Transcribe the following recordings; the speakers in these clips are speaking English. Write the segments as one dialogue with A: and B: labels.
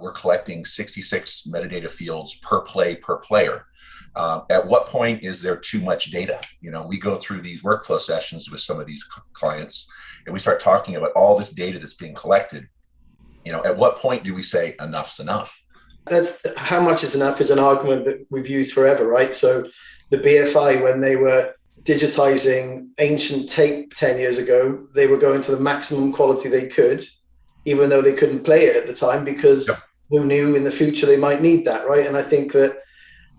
A: we're collecting 66 metadata fields per play per player. At what point is there too much data? We go through these workflow sessions with some of these clients, and we start talking about all this data that's being collected. At what point do we say enough's enough?
B: That's how much is enough is an argument that we've used forever, right? So the BFI, when they were digitizing ancient tape 10 years ago, they were going to the maximum quality they could, even though they couldn't play it at the time, because who knew in the future they might need that, right? And I think that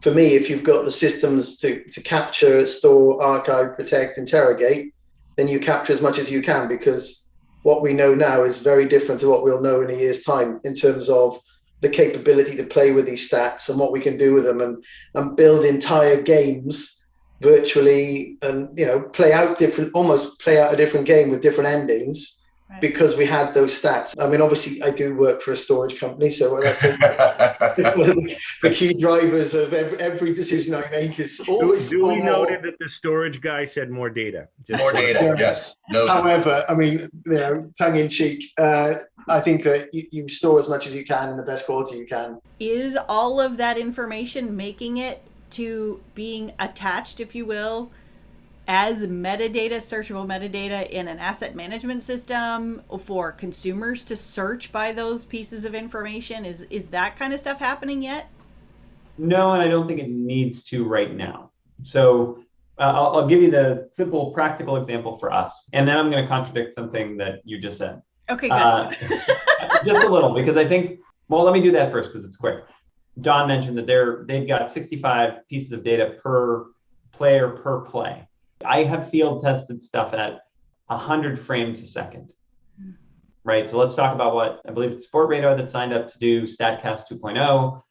B: for me, if you've got the systems to capture, store, archive, protect, interrogate, then you capture as much as you can, because what we know now is very different to what we'll know in a year's time in terms of the capability to play with these stats and what we can do with them, and build entire games virtually, and almost play out a different game with different endings. Right. Because we had those stats. I mean, obviously, I do work for a storage company, so that's it's one of the key drivers of every decision I make. Is always
C: duly noted that the storage guy said more data.
A: More data, yes. No.
B: However, I mean, tongue in cheek, I think that you store as much as you can in the best quality you can.
D: Is all of that information making it to being attached, if you will, as metadata, searchable metadata in an asset management system for consumers to search by those pieces of information? Is that kind of stuff happening yet?
E: No, and I don't think it needs to right now. So I'll give you the simple practical example for us, and then I'm going to contradict something that you just said.
D: Okay, good.
E: Just a little, because I think, well, let me do that first because it's quick. Don mentioned that they've got 65 pieces of data per player per play. I have field tested stuff at 100 frames a second, right? So let's talk about what I believe it's Sport Radar that signed up to do StatCast 2.0.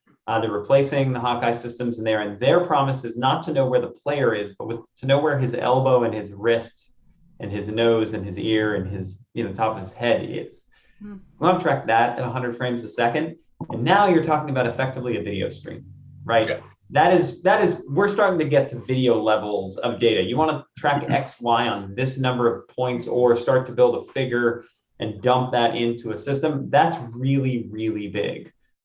E: They're replacing the Hawkeye systems in there, and their promise is not to know where the player is, but to know where his elbow and his wrist and his nose and his ear and his top of his head is. We want to track that at 100 frames a second, and now you're talking about effectively a video stream, right? Yeah. That is, we're starting to get to video levels of data. You want to track X, Y on this number of points, or start to build a figure and dump that into a system. That's really, really big.